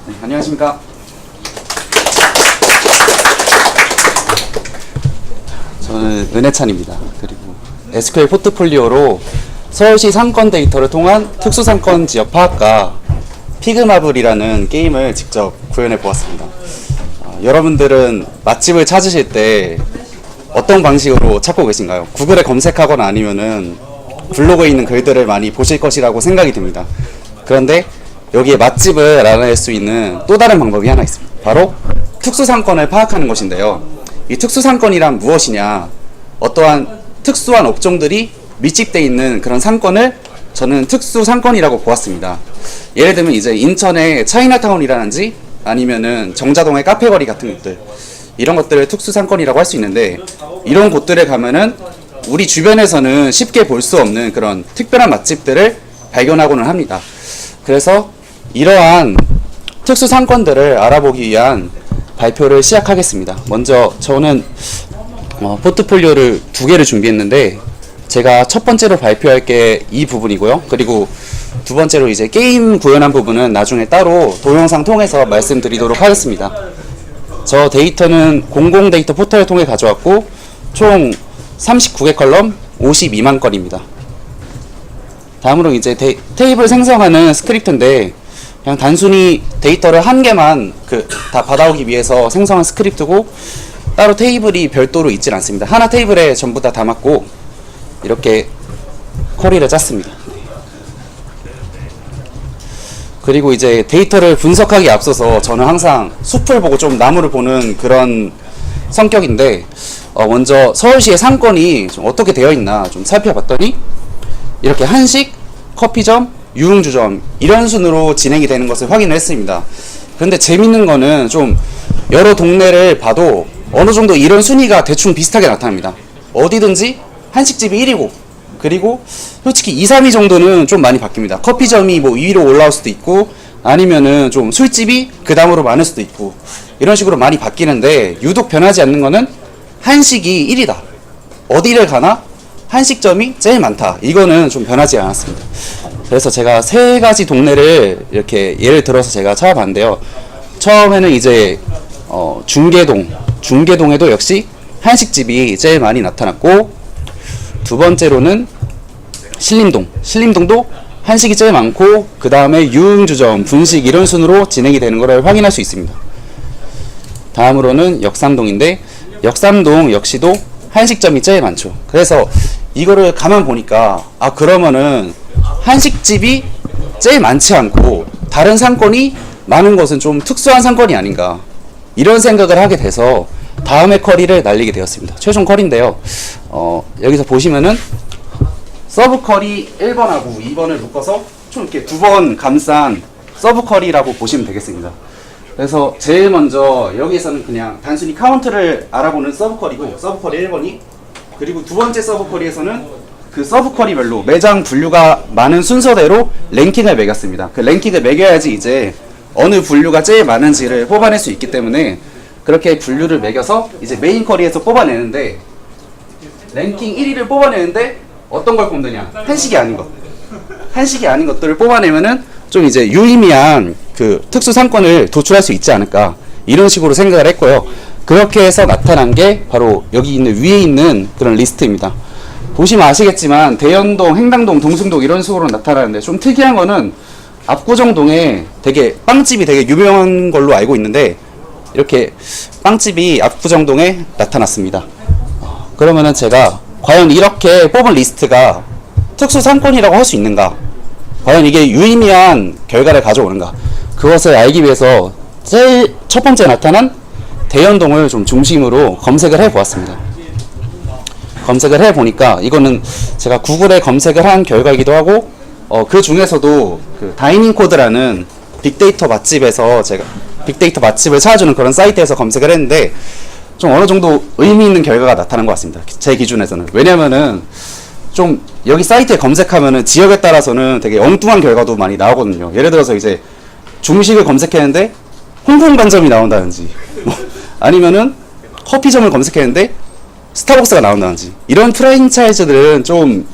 네, 안녕하십니까. 저는 은혜찬입니다. 그리고 SQL 포트폴리오로 서울시 상권 데이터를 통한 특수상권 지역 파악과 피그마블이라는 게임을 직접 구현해 보았습니다. 여러분들은 맛집을 찾으실 때 어떤 방식으로 찾고 계신가요? 구글에 검색하거나 아니면은 블로그에 있는 글들을 많이 보실 것이라고 생각이 듭니다. 그런데 여기에 맛집을 알아낼 수 있는 또 다른 방법이 하나 있습니다. 바로 특수상권을 파악하는 것인데요. 이 특수상권이란 무엇이냐? 어떠한 특수한 업종들이 밀집되어 있는 그런 상권을 저는 특수상권이라고 보았습니다. 예를 들면 이제 인천의 차이나타운이라든지 아니면은 정자동의 카페거리 같은 것들, 이런 것들을 특수상권이라고 할 수 있는데, 이런 곳들에 가면은 우리 주변에서는 쉽게 볼 수 없는 그런 특별한 맛집들을 발견하고는 합니다. 그래서 이러한 특수상권들을 알아보기 위한 발표를 시작하겠습니다. 먼저 저는 포트폴리오를 2개를 준비했는데, 제가 첫 번째로 발표할 게 이 부분이고요. 그리고 두 번째로 이제 게임 구현한 부분은 나중에 따로 동영상 통해서 말씀드리도록 하겠습니다. 저 데이터는 공공 데이터 포털을 통해 가져왔고, 총 39개 컬럼 52만 건입니다. 다음으로 이제 테이블 생성하는 스크립트인데, 그냥 단순히 데이터를 한 개만 다 받아오기 위해서 생성한 스크립트고, 따로 테이블이 별도로 있진 않습니다. 하나 테이블에 전부 다 담았고, 이렇게 쿼리를 짰습니다. 그리고 이제 데이터를 분석하기에 앞서서 저는 항상 숲을 보고 좀 나무를 보는 그런 성격인데, 먼저 서울시의 상권이 좀 어떻게 되어 있나 좀 살펴봤더니, 이렇게 한식, 커피점, 유흥주점 이런 순으로 진행이 되는 것을 확인을 했습니다. 그런데 재밌는 거는 좀 여러 동네를 봐도 어느 정도 이런 순위가 대충 비슷하게 나타납니다. 어디든지 한식집이 1위고, 그리고 솔직히 2, 3위 정도는 좀 많이 바뀝니다. 커피점이 뭐 2위로 올라올 수도 있고, 아니면은 좀 술집이 그 다음으로 많을 수도 있고, 이런 식으로 많이 바뀌는데, 유독 변하지 않는 거는 한식이 1위다. 어디를 가나 한식점이 제일 많다. 이거는 좀 변하지 않았습니다. 그래서 제가 3가지 동네를 이렇게 예를 들어서 제가 찾아봤는데요. 처음에는 이제 중계동에도 역시 한식집이 제일 많이 나타났고, 두 번째로는 신림동도 한식이 제일 많고, 그 다음에 유흥주점, 분식 이런 순으로 진행이 되는 것을 확인할 수 있습니다. 다음으로는 역삼동인데, 역삼동 역시도 한식점이 제일 많죠. 그래서 이거를 가만 보니까, 그러면은 한식집이 제일 많지 않고 다른 상권이 많은 것은 좀 특수한 상권이 아닌가, 이런 생각을 하게 돼서 다음에 쿼리를 날리게 되었습니다. 최종 쿼리인데요. 여기서 보시면은 서브 쿼리 1번하고 2번을 묶어서 총 이렇게 2번 감싼 서브 쿼리라고 보시면 되겠습니다. 그래서 제일 먼저 여기에서는 그냥 단순히 카운트를 알아보는 서브 쿼리고, 서브 쿼리 1번이, 그리고 두 번째 서브 쿼리에서는 그 서브 쿼리별로 매장 분류가 많은 순서대로 랭킹을 매겼습니다. 그 랭킹을 매겨야지 이제 어느 분류가 제일 많은지를 뽑아낼 수 있기 때문에 그렇게 분류를 매겨서 이제 메인 쿼리에서 뽑아내는데, 랭킹 1위를 뽑아내는데 어떤 걸 뽑느냐? 한식이 아닌 것. 한식이 아닌 것들을 뽑아내면은 좀 이제 유의미한 그 특수 상권을 도출할 수 있지 않을까, 이런 식으로 생각을 했고요. 그렇게 해서 나타난 게 바로 여기 있는 위에 있는 그런 리스트입니다. 보시면 아시겠지만 대연동, 행당동, 동숭동 이런 식으로 나타나는데, 좀 특이한 거는 압구정동에 빵집이 되게 유명한 걸로 알고 있는데, 이렇게 빵집이 압구정동에 나타났습니다. 그러면은 제가 과연 이렇게 뽑은 리스트가 특수 상권이라고 할 수 있는가, 과연 이게 유의미한 결과를 가져오는가, 그것을 알기 위해서 제일 첫 번째 나타난 대연동을 좀 중심으로 검색을 해 보았습니다. 검색을 해 보니까 이거는 제가 구글에 검색을 한 결과이기도 하고, 그 중에서도 그 다이닝 코드라는 빅데이터 맛집에서 제가 빅데이터 맛집을 찾아주는 그런 사이트에서 검색을 했는데, 좀 어느 정도 의미 있는 결과가 나타난 것 같습니다. 제 기준에서는. 왜냐면은 좀 여기 사이트에 검색하면은 지역에 따라서는 되게 엉뚱한 결과도 많이 나오거든요. 예를 들어서 이제 중식을 검색했는데 홍콩 반점이 나온다든지, 아니면은 커피점을 검색했는데 스타벅스가 나온다든지, 이런 프랜차이즈들은 좀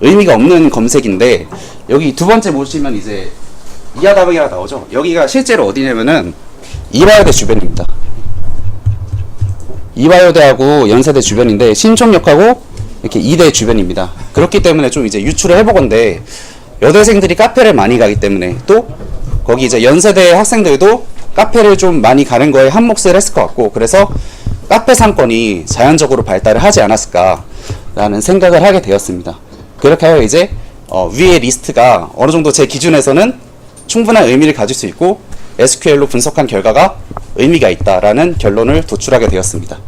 의미가 없는 검색인데, 여기 두 번째 보시면 이제 이하다방이라 나오죠. 여기가 실제로 어디냐면은 이화여대 주변입니다. 이화여대하고 연세대 주변인데 신촌역하고 이렇게 이대 주변입니다. 그렇기 때문에 좀 이제 유출을 해보건데 여대생들이 카페를 많이 가기 때문에 또 거기 이제 연세대 학생들도 카페를 좀 많이 가는 거에 한몫을 했을 것 같고 그래서 카페 상권이 자연적으로 발달을 하지 않았을까라는 생각을 하게 되었습니다. 그렇게 하여 이제 위의 리스트가 어느 정도 제 기준에서는 충분한 의미를 가질 수 있고 SQL로 분석한 결과가 의미가 있다라는 결론을 도출하게 되었습니다.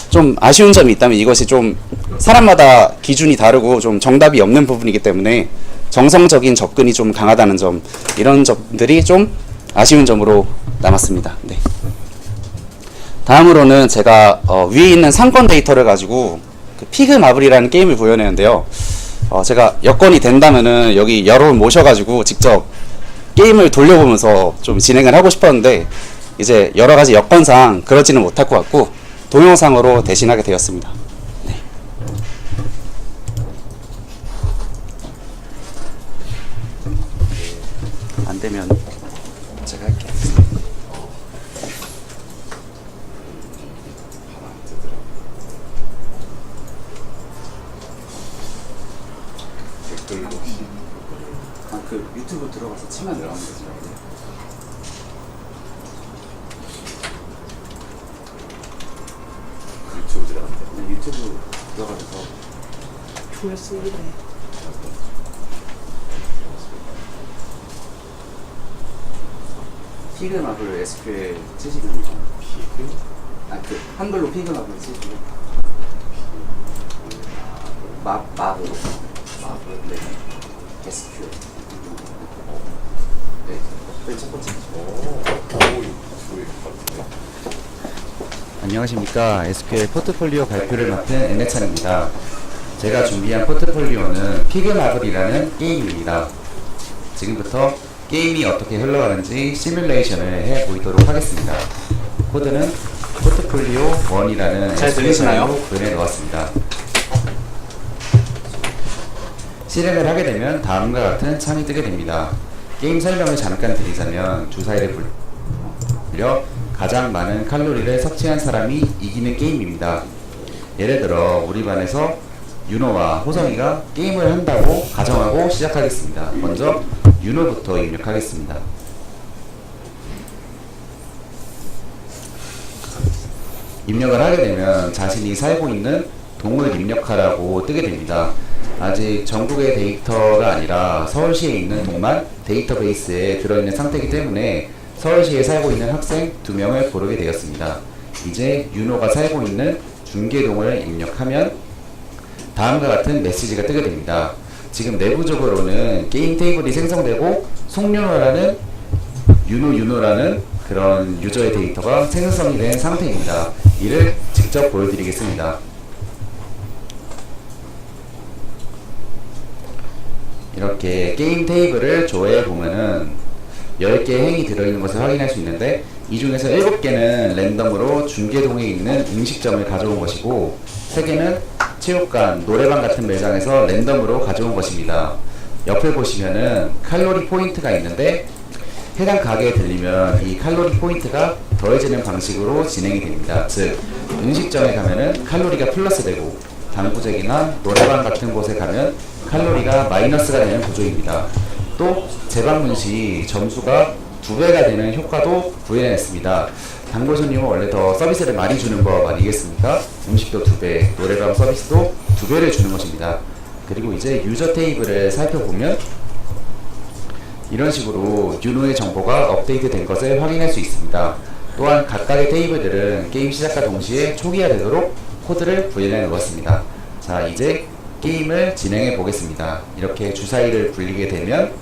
좀 아쉬운 점이 있다면 이것이 좀 사람마다 기준이 다르고 좀 정답이 없는 부분이기 때문에 정성적인 접근이 좀 강하다는 점, 이런 점들이 좀 아쉬운 점으로 남았습니다. 네. 다음으로는 제가 위에 있는 상권 데이터를 가지고 그 피그 마블이라는 게임을 구현했는데요. 제가 여건이 된다면은 여기 여러분 모셔가지고 직접 게임을 돌려보면서 좀 진행을 하고 싶었는데 이제 여러가지 여건상 그러지는 못할 것 같고 동영상으로 대신하게 되었습니다. 네. 안되면 제가 할게요. 그 유튜브 들어가서 치면 나오는 거죠. 유튜브 들어갔대. 네, 유튜브 들어가서 좋습니다. 피그 마블 SQL 치시면 피그? 그 한글로 피그 마블 치시면 마블 네 SQL 네, 첫 번째. 안녕하십니까. SQL 포트폴리오 발표를 맡은 엔네찬입니다. 제가 준비한 포트폴리오는 피그마블이라는 게임입니다. 지금부터 게임이 어떻게 흘러가는지 시뮬레이션을 해보이도록 하겠습니다. 코드는 포트폴리오 1이라는 잘 들리시나요? 구현해 놓았습니다. 실행을 하게 되면 다음과 같은 창이 뜨게 됩니다. 게임 설명을 잠깐 드리자면 주사위를 굴려 가장 많은 칼로리를 섭취한 사람이 이기는 게임입니다. 예를 들어 우리 반에서 윤호와 호성이가 게임을 한다고 가정하고 시작하겠습니다. 먼저 윤호부터 입력하겠습니다. 입력을 하게 되면 자신이 살고 있는 동을 입력하라고 뜨게 됩니다. 아직 전국의 데이터가 아니라 서울시에 있는 동만 데이터베이스에 들어있는 상태이기 때문에 서울시에 살고 있는 학생 2명을 고르게 되었습니다. 이제 윤호가 살고 있는 중계동을 입력하면 다음과 같은 메시지가 뜨게 됩니다. 지금 내부적으로는 게임 테이블이 생성되고 송윤호라는 윤호라는 그런 유저의 데이터가 생성이 된 상태입니다. 이를 직접 보여드리겠습니다. 이렇게 게임 테이블을 조회해 보면은 10개의 행이 들어있는 것을 확인할 수 있는데 이 중에서 7개는 랜덤으로 중계동에 있는 음식점을 가져온 것이고 3개는 체육관, 노래방 같은 매장에서 랜덤으로 가져온 것입니다. 옆을 보시면은 칼로리 포인트가 있는데 해당 가게에 들리면 이 칼로리 포인트가 더해지는 방식으로 진행이 됩니다. 즉 음식점에 가면은 칼로리가 플러스 되고 당구잭이나 노래방 같은 곳에 가면 칼로리가 마이너스가 되는 구조입니다. 또 재방문 시 점수가 2배가 되는 효과도 구현했습니다. 단골 손님은 원래 더 서비스를 많이 주는 법 아니겠습니까? 음식도 2배, 노래방 서비스도 2배를 주는 것입니다. 그리고 이제 유저 테이블을 살펴보면 이런 식으로 윤호의 정보가 업데이트 된 것을 확인할 수 있습니다. 또한 각각의 테이블들은 게임 시작과 동시에 초기화되도록 코드를 구현해 놓았습니다. 자, 이제 게임을 진행해 보겠습니다. 이렇게 주사위를 굴리게 되면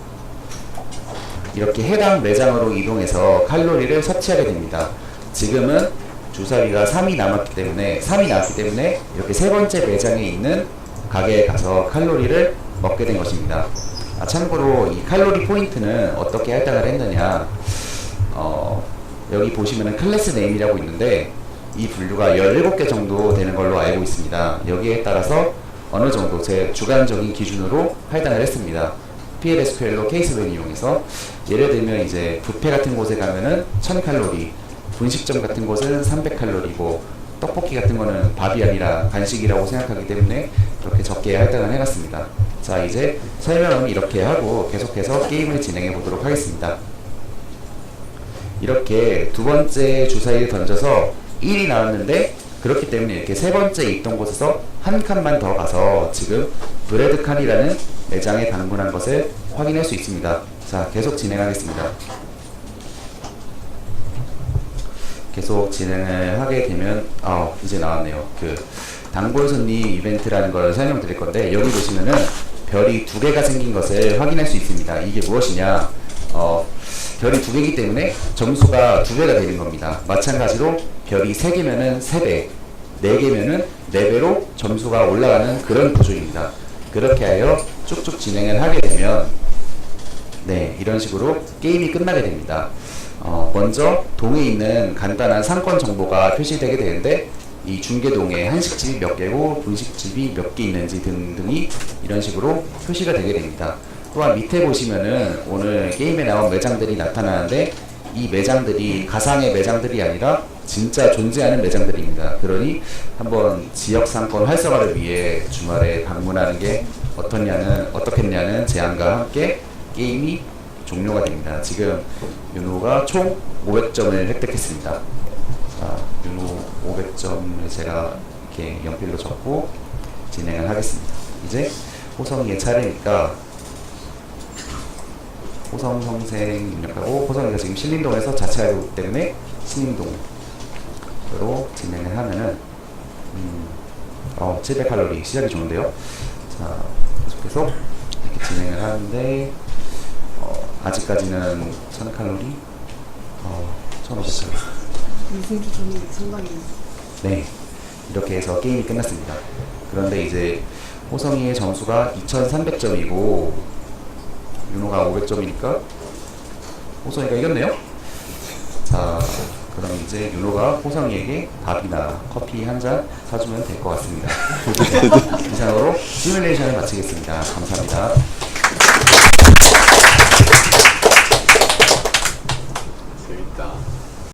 이렇게 해당 매장으로 이동해서 칼로리를 섭취하게 됩니다. 지금은 주사위가 3이 나왔기 때문에 이렇게 세 번째 매장에 있는 가게에 가서 칼로리를 먹게 된 것입니다. 참고로 이 칼로리 포인트는 어떻게 할당을 했느냐, 여기 보시면은 클래스 네임이라고 있는데 이 분류가 17개 정도 되는 걸로 알고 있습니다. 여기에 따라서 어느 정도 제 주관적인 기준으로 할당을 했습니다. PLSQL로 케이스를 이용해서 예를 들면 이제 뷔페 같은 곳에 가면은 1000칼로리, 분식점 같은 곳은 300칼로리고 떡볶이 같은 거는 밥이 아니라 간식이라고 생각하기 때문에 그렇게 적게 할당을 해놨습니다. 자, 이제 설명은 이렇게 하고 계속해서 게임을 진행해 보도록 하겠습니다. 이렇게 두 번째 주사위를 던져서 1이 나왔는데 그렇기 때문에 이렇게 세 번째 있던 곳에서 한 칸만 더 가서 지금 브레드칸이라는 매장에 방문한 것을 확인할 수 있습니다. 자, 계속 진행하겠습니다. 계속 진행을 하게 되면 이제 나왔네요. 그 단골 손님 이벤트라는 걸 설명드릴 건데 여기 보시면은 별이 두 개가 생긴 것을 확인할 수 있습니다. 이게 무엇이냐? 별이 두 개이기 때문에 점수가 두 배가 되는 겁니다. 마찬가지로 별이 세 개면은 세 배, 네 개면은 네 배로 점수가 올라가는 그런 구조입니다. 그렇게 하여 쭉쭉 진행을 하게 되면 네, 이런 식으로 게임이 끝나게 됩니다. 먼저 동에 있는 간단한 상권 정보가 표시되게 되는데 이 중계동에 한식집이 몇 개고 분식집이 몇 개 있는지 등등이 이런 식으로 표시가 되게 됩니다. 또한 밑에 보시면은 오늘 게임에 나온 매장들이 나타나는데 이 매장들이 가상의 매장들이 아니라 진짜 존재하는 매장들입니다. 그러니 한번 지역 상권 활성화를 위해 주말에 방문하는 게 어떻겠냐는 제안과 함께 게임이 종료가 됩니다. 지금 윤호가 총 500점을 획득했습니다. 자, 윤호 500점을 제가 이렇게 연필로 적고 진행을 하겠습니다. 이제 호성이의 차례니까 호성 선생 입력하고 호성이가 지금 신림동에서 자취하고 있기 때문에 신림동으로 진행을 하면은 700칼로리 시작이 좋은데요. 자, 계속해서 이렇게 진행을 하는데 아직까지는 1000칼로리, 1500칼로리. 유승주 전이 상당히 네, 이렇게 해서 게임이 끝났습니다. 그런데 이제 호성이의 점수가 2300점이고 윤호가 500점이니까 호성이가 이겼네요. 자, 그럼 이제 윤호가 호성이에게 밥이나 커피 한 잔 사주면 될 것 같습니다. 이상으로 시뮬레이션을 마치겠습니다. 감사합니다.